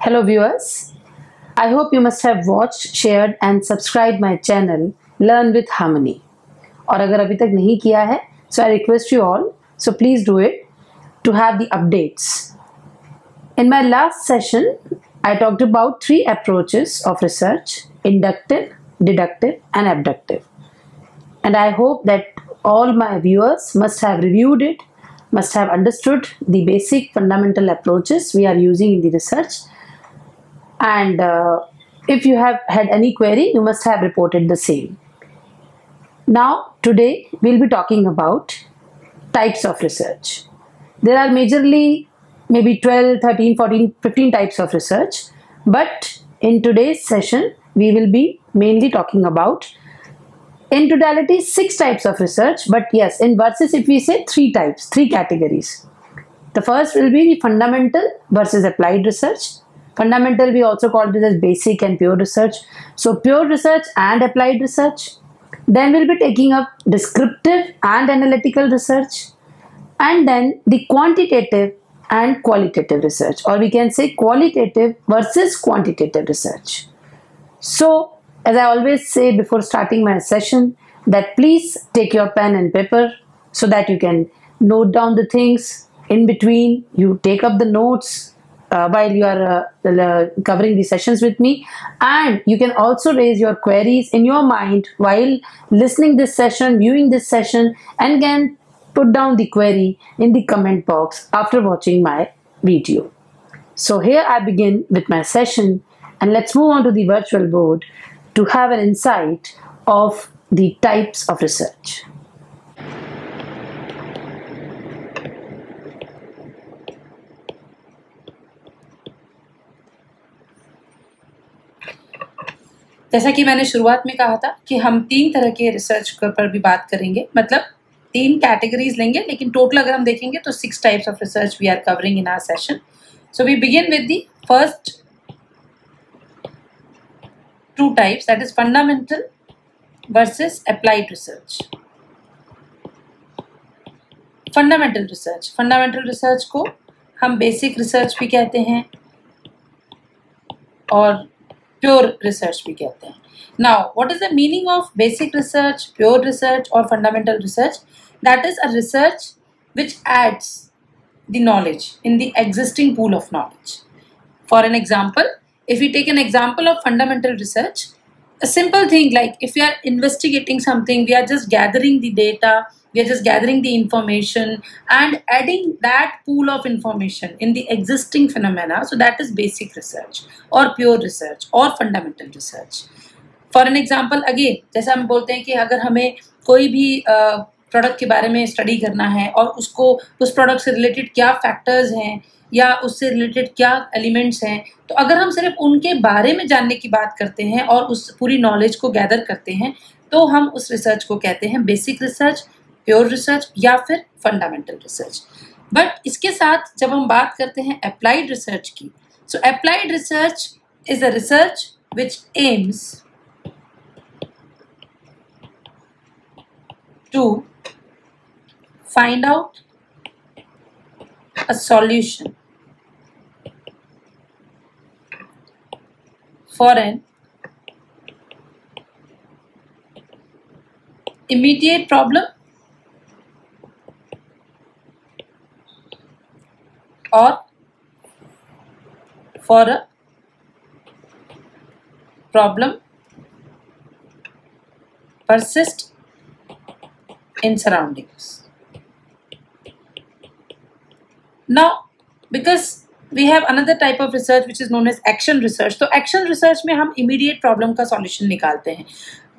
Hello viewers, I hope you must have watched, shared and subscribed my channel Learn with Harmony. और अगर अभी तक नहीं किया है, so I request you all, so please do it to have the updates. In my last session, I talked about 3 approaches of research: inductive, deductive and abductive. And I hope that all my viewers must have reviewed it, must have understood the basic fundamental approaches we are using in the research. And if you have had any query, you must have reported the same. Now, today we'll be talking about types of research. There are majorly maybe 12, 13, 14, 15 types of research. But in today's session, we will be mainly talking about, in totality, 6 types of research. But yes, in verses, if we say 3 types, 3 categories. The first will be the fundamental versus applied research. Fundamental, we also call this as basic and pure research. So pure research and applied research. Then we'll be taking up descriptive and analytical research. And then the quantitative and qualitative research, or we can say qualitative versus quantitative research. So, as I always say before starting my session, that please take your pen and paper so that you can note down the things in between. You take up the notes while you are covering the sessions with me, and you can also raise your queries in your mind while listening this session, viewing this session, and can put down the query in the comment box after watching my video. So here I begin with my session, and let's move on to the virtual board to have an insight of the types of research. जैसा कि मैंने शुरुआत में कहा था कि हम 3 तरह के रिसर्च पर भी बात करेंगे, मतलब 3 कैटेगरीज लेंगे, लेकिन टोटल अगर हम देखेंगे तो 6 types of research we are covering in our session. So we begin with the first 2 types, that is fundamental versus applied research. Fundamental research को हम बेसिक रिसर्च भी कहते हैं और प्योर रिसर्च भी कहते हैं. Now what is the meaning of basic research, pure research और fundamental research? That is a research which adds the knowledge in the existing pool of knowledge. For an example, if we take an example of fundamental research, a simple thing like if we are investigating something, we are just gathering the data, we are just gathering the information and adding that pool of information in the existing phenomena. So that is basic research or pure research or fundamental research. For an example, again, जैसा हम बोलते हैं कि अगर हमें कोई भी product के बारे में स्टडी करना है और उसको उस प्रोडक्ट से रिलेटेड क्या फैक्टर्स हैं या उससे रिलेटेड क्या एलिमेंट्स हैं, तो अगर हम सिर्फ उनके बारे में जानने की बात करते हैं और उस पूरी नॉलेज को गैदर करते हैं, तो हम उस रिसर्च को कहते हैं बेसिक रिसर्च, प्योर रिसर्च या फिर फंडामेंटल रिसर्च. बट इसके साथ जब हम बात करते हैं अप्लाइड रिसर्च की, so applied research is a research which aims to find out a solution for an immediate problem or for a problem persist in surroundings. Now, because we have another type of research which is known as action research, तो action research में हम immediate problem का solution निकालते हैं.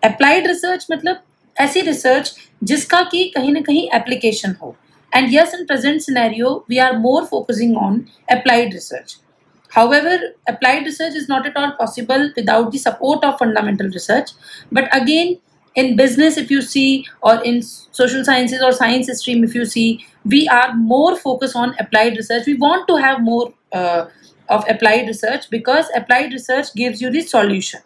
Applied research मतलब ऐसी research जिसका कि कहीं ना कहीं application हो. And yes, in present scenario, we are more focusing on applied research. However, applied research is not at all possible without the support of fundamental research. But again, in business, if you see, or in social sciences or science stream, if you see, we are more focused on applied research. We want to have more of applied research because applied research gives you the solution.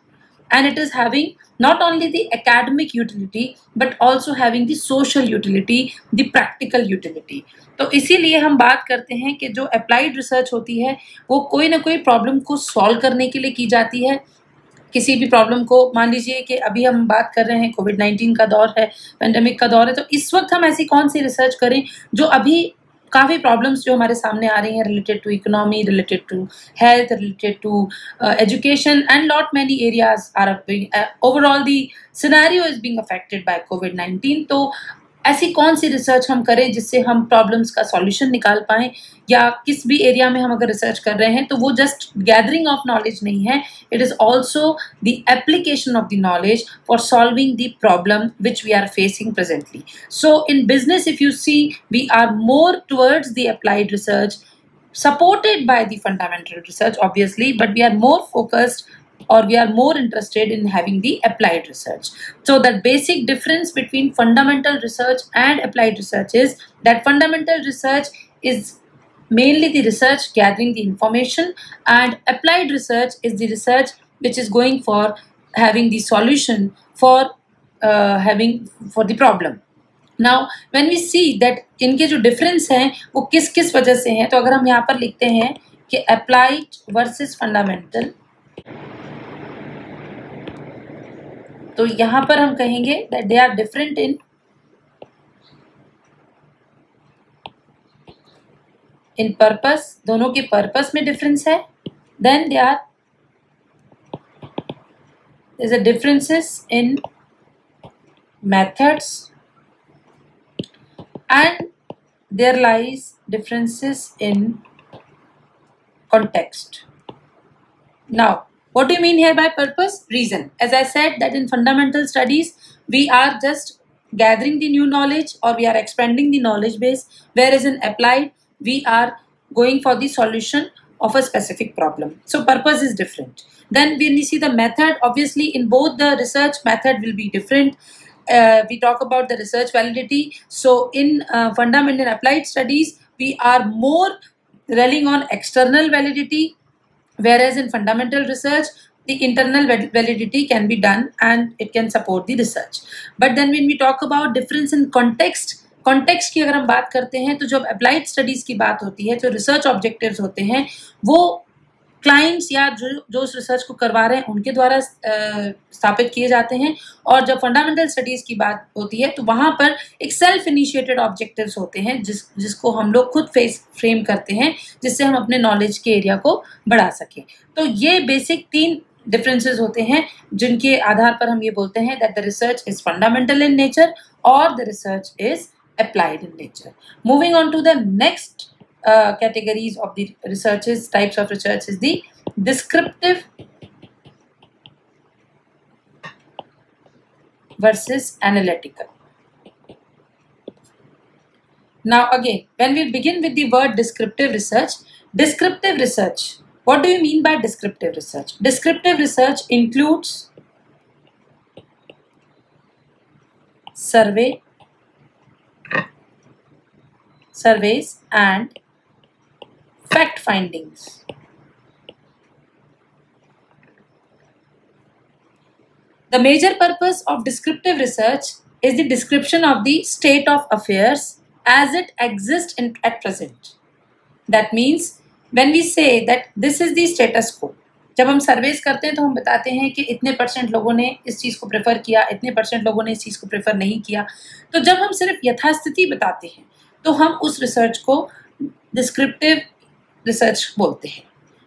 and it is having not only the academic utility but also having the social utility, the practical utility. तो इसीलिए हम बात करते हैं कि जो applied research होती है वो कोई ना कोई प्रॉब्लम को सॉल्व करने के लिए की जाती है। किसी भी प्रॉब्लम को, मान लीजिए कि अभी हम बात कर रहे हैं कोविड-19 का दौर है, पेंडेमिक का दौर है, तो इस वक्त हम ऐसी कौन सी रिसर्च करें जो अभी काफ़ी प्रॉब्लम्स जो हमारे सामने आ रही हैं related to economy, related to health, related to education and lot many areas are overall the scenario is being affected by कोविड-19। तो ऐसी कौन सी रिसर्च हम करें जिससे हम प्रॉब्लम्स का सॉल्यूशन निकाल पाएँ, या किस भी एरिया में हम अगर रिसर्च कर रहे हैं तो वो जस्ट गैदरिंग ऑफ नॉलेज नहीं है, it is also the application of the knowledge for solving the problem which we are facing presently. So in business if you see we are more towards the applied research supported by the fundamental research obviously, but we are more focused or we are more interested in having the applied research. So the basic difference between fundamental research and applied research is that fundamental research is mainly the research gathering the information, and applied research is the research which is going for having the solution for the problem. Now when we see that इनके जो difference हैं वो किस किस वजह से हैं, तो अगर हम यहाँ पर लिखते हैं कि अप्लाइड वर्सेस फंडामेंटल, तो यहाँ पर हम कहेंगे that they are different in purpose, दोनों के पर्पस में डिफरेंस है। Then there is a differences in methods and there lies differences in context. Now, what do you mean here by purpose? Reason. As I said that in fundamental studies, we are just gathering the new knowledge or we are expanding the knowledge base, whereas in applied, we are going for the solution of a specific problem. So, purpose is different. Then when we see the method, obviously in both the research method will be different. We talk about the research validity. So in fundamental and applied studies, we are more relying on external validity, whereas in fundamental research, the internal validity can be done and it can support the research. But then when we talk about difference in context की अगर हम बात करते हैं तो जब applied studies की बात होती है, जो research objectives होते हैं वो क्लाइंट्स या जो उस रिसर्च को करवा रहे हैं उनके द्वारा स्थापित किए जाते हैं, और जब फंडामेंटल स्टडीज़ की बात होती है तो वहाँ पर एक सेल्फ इनिशिएटेड ऑब्जेक्टिव्स होते हैं जिसको हम लोग खुद फ्रेम करते हैं, जिससे हम अपने नॉलेज के एरिया को बढ़ा सकें। तो ये बेसिक 3 डिफरेंसेस होते हैं जिनके आधार पर हम ये बोलते हैं that the research is fundamental in nature और the research is applied in nature. Moving on to the next categories of the researches, types of research is the descriptive versus analytical. Now again, when we begin with the word descriptive research, what do you mean by descriptive research? Descriptive research includes surveys and fact findings. The major purpose of descriptive research is the description of the state of affairs as it exists at present. That means when we say that this is the status quo, जब हम सर्वेस करते हैं तो हम बताते हैं कि इतने % लोगों ने इस चीज़ को प्रेफर किया, इतने % लोगों ने इस चीज़ को प्रेफर नहीं किया। तो जब हम सिर्फ यथास्थिति बताते हैं तो हम उस रिसर्च को डिस्क्रिप्टिव रिसर्च बोलते हैं।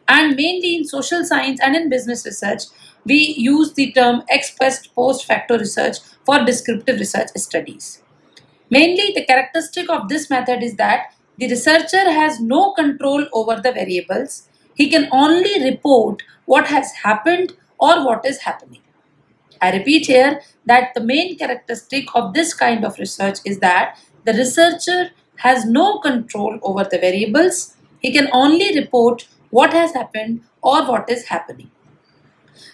And mainly in social science and in business research we use the term ex post post facto research for descriptive research studies. Mainly the characteristic of this method is that the researcher has no control over the variables. He can only report what has happened or what is happening. I repeat here that the main characteristic of this kind of research is that the researcher has no control over the variables. He can only report what has happened or what is happening.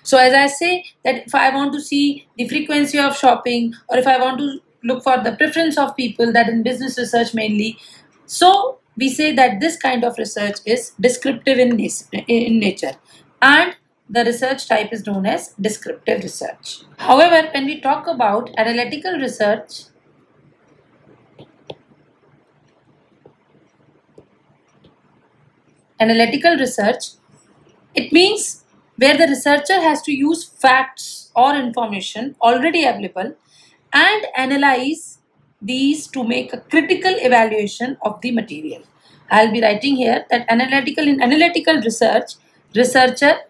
So as I say that if I want to see the frequency of shopping, or if I want to look for the preference of people, that in business research mainly, so we say that this kind of research is descriptive in nature. And the research type is known as descriptive research. However, when we talk about analytical research, it means where the researcher has to use facts or information already available and analyze these to make a critical evaluation of the material. I'll be writing here that in analytical research, researcher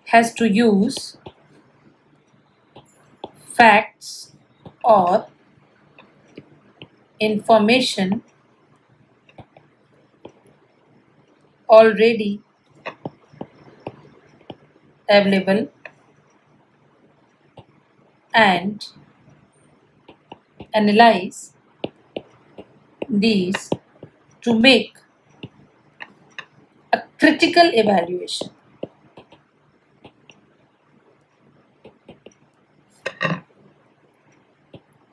has to use facts or information already available and analyze these to make a critical evaluation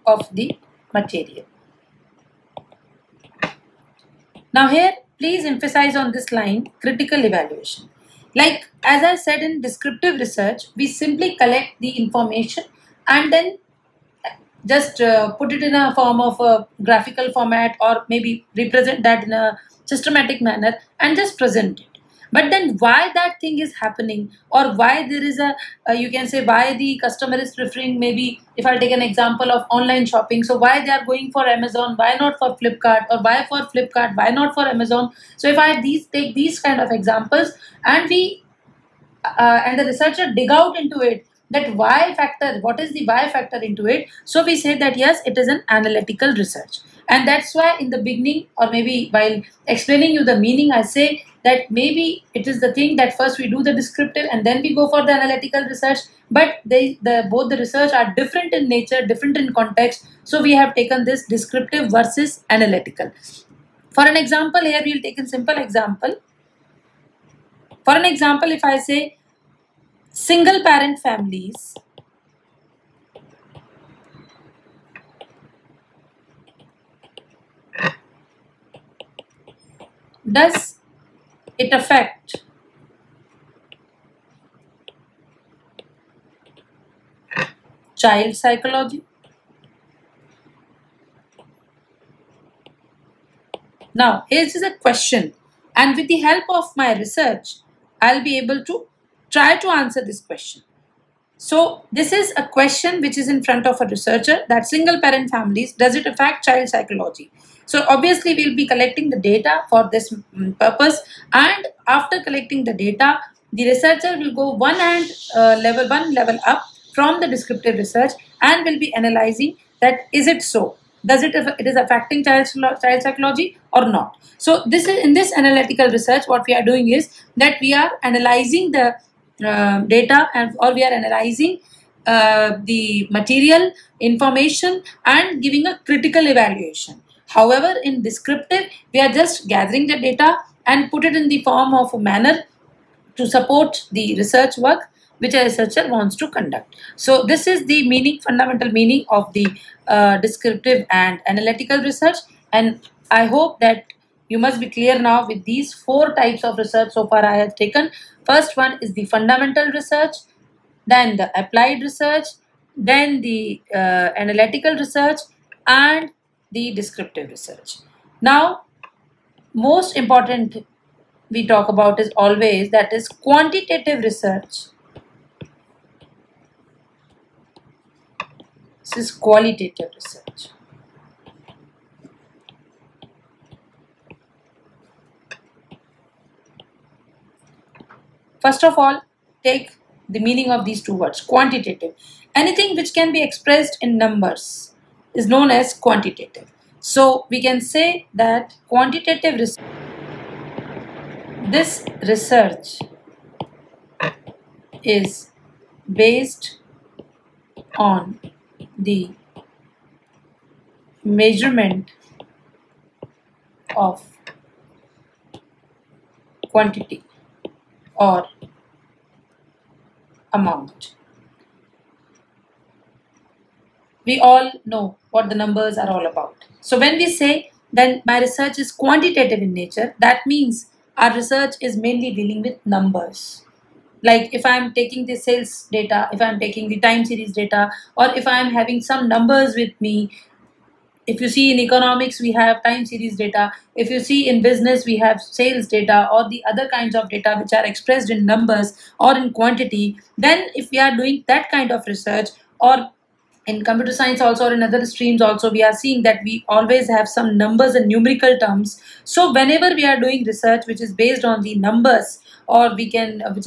of the material. Now here, please emphasize on this line, critical evaluation. Like as I said in descriptive research, we simply collect the information and then just put it in a form of a graphical format or maybe represent that in a systematic manner and just present it. But then why that thing is happening, or why there is a, you can say why the customer is preferring, maybe if I take an example of online shopping, so why they are going for Amazon, why not for Flipkart, or why for Flipkart, why not for Amazon. So if I take these kind of examples and we and the researcher dig out into it, that why factor, what is the why factor into it. So we say that yes, it is an analytical research. And that's why in the beginning, or maybe while explaining you the meaning, I say that maybe it is the thing that first we do the descriptive and then we go for the analytical research, but both the research are different in nature, different in context. So we have taken this descriptive versus analytical. For an example here, we will take a simple example. For an example, if I say single parent families does it affect child psychology? Now, here is a question, and with the help of my research, I'll be able to try to answer this question. So, this is a question which is in front of a researcher, that single parent families, does it affect child psychology? So, obviously, we'll be collecting the data for this purpose, and after collecting the data, the researcher will go one level up from the descriptive research and will be analyzing that is it so? Does it is affecting child psychology or not? So this is in this analytical research, what we are doing is that we are analyzing the data or we are analyzing the material information and giving a critical evaluation. However, in descriptive, we are just gathering the data and put it in the form of a manner to support the research work which a researcher wants to conduct. So this is the meaning, fundamental meaning of the descriptive and analytical research, and I hope that you must be clear now with these 4 types of research so far I have taken. First one is the fundamental research, then the applied research, then the analytical research, and the descriptive research. Now, most important we talk about is always that is quantitative research. This is qualitative research. First of all, take the meaning of these 2 words. Quantitative. Anything which can be expressed in numbers is known as quantitative. So we can say that quantitative research, this research is based on the measurement of quantity or amount. We all know what the numbers are all about. So when we say then my research is quantitative in nature. That means our research is mainly dealing with numbers. Like if I'm taking the sales data, if I'm taking the time series data, or if I'm having some numbers with me. If you see in economics, we have time series data. If you see in business, we have sales data or the other kinds of data which are expressed in numbers or in quantity. Then if we are doing that kind of research, or in computer science also, or in other streams also, we are seeing that we always have some numbers and numerical terms. So whenever we are doing research which is based on the numbers, or which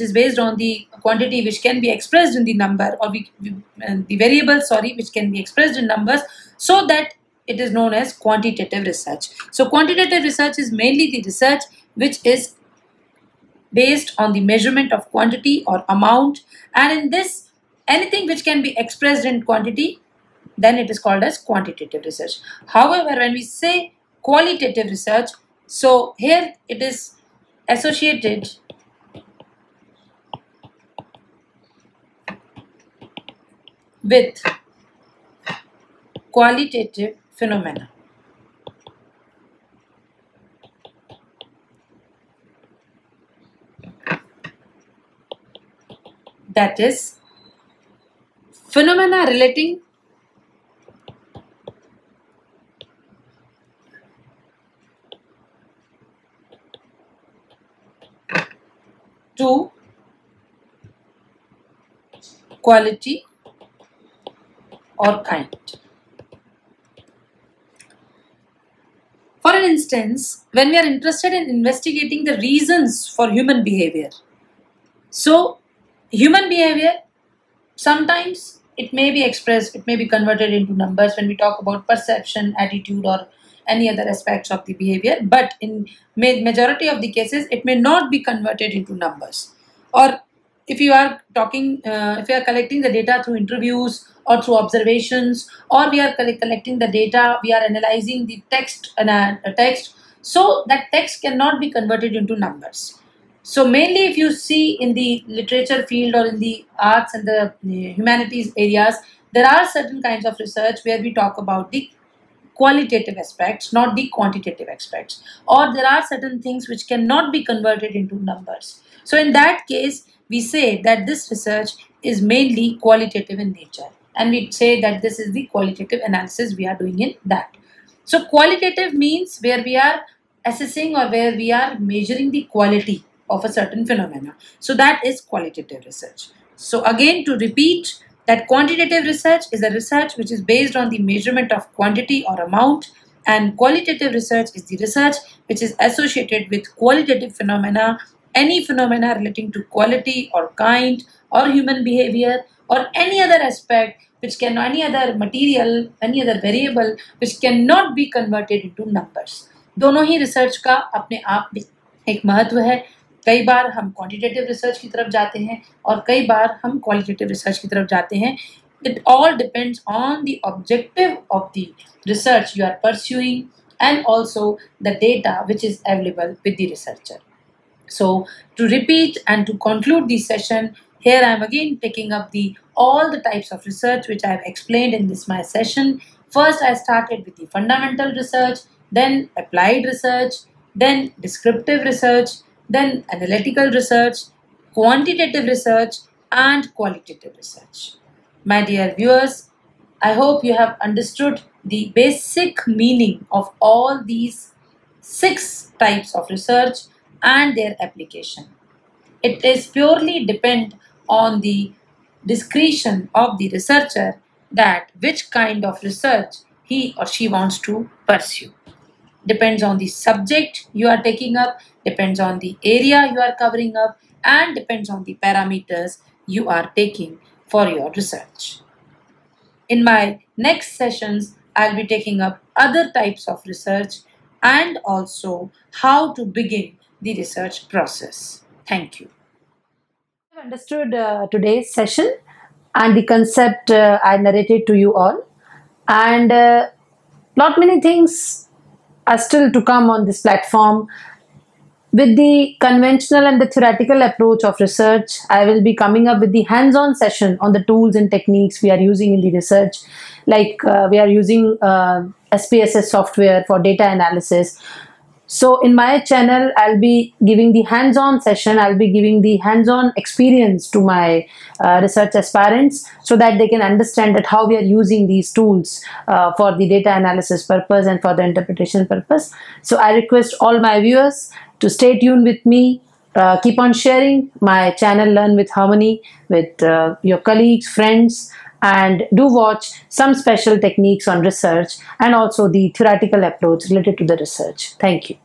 is based on the quantity which can be expressed in the number, or the variable, sorry, which can be expressed in numbers, so that it is known as quantitative research. So quantitative research is mainly the research which is based on the measurement of quantity or amount, and in this, anything which can be expressed in quantity, then it is called as quantitative research. However, when we say qualitative research, so here it is associated with qualitative phenomena. That is, phenomena relating to quality or kind. For an instance, when we are interested in investigating the reasons for human behavior, so human behavior, sometimes it may be expressed, it may be converted into numbers when we talk about perception, attitude, or any other aspects of the behavior, but in majority of the cases it may not be converted into numbers. Or if you are talking, if you are collecting the data through interviews or through observations, or we are collecting the data, we are analyzing the text, so that text cannot be converted into numbers. So mainly if you see in the literature field or in the arts and the humanities areas, there are certain kinds of research where we talk about the qualitative aspects, not the quantitative aspects, or there are certain things which cannot be converted into numbers. So in that case, we say that this research is mainly qualitative in nature, and we say that this is the qualitative analysis we are doing in that. So qualitative means where we are assessing or where we are measuring the quality of a certain phenomena. So that is qualitative research. So again, to repeat, that quantitative research is a research which is based on the measurement of quantity or amount, and qualitative research is the research which is associated with qualitative phenomena, any phenomena relating to quality or kind or human behavior or any other aspect which can, any other material, any other variable which cannot be converted into numbers. दोनों ही research का अपने आप में एक महत्व है. कई बार हम क्वांटिटेटिव रिसर्च की तरफ जाते हैं और कई बार हम क्वालिटेटिव रिसर्च की तरफ जाते हैं. It all depends on the objective of the research you are pursuing and also the data which is available with the researcher. So to repeat and to conclude this session, here I am again taking up all the types of research which I have explained in this my session. First I started with the fundamental research, then applied research, then descriptive research, then analytical research, quantitative research, and qualitative research. My dear viewers, I hope you have understood the basic meaning of all these 6 types of research and their application. It is purely depend on the discretion of the researcher that which kind of research he or she wants to pursue. Depends on the subject you are taking up, depends on the area you are covering up, and depends on the parameters you are taking for your research. In my next sessions, I'll be taking up other types of research and also how to begin the research process. Thank you. I've understood today's session and the concept I narrated to you all, and lot many things are still to come on this platform. With the conventional and the theoretical approach of research, I will be coming up with the hands-on session on the tools and techniques we are using in the research. Like we are using SPSS software for data analysis. So in my channel, I'll be giving the hands-on session. I'll be giving the hands-on experience to my research aspirants so that they can understand that how we are using these tools for the data analysis purpose and for the interpretation purpose. So I request all my viewers to stay tuned with me. Keep on sharing my channel Learn with Harmony with your colleagues, friends, and do watch some special techniques on research and also the theoretical approach related to the research. Thank you.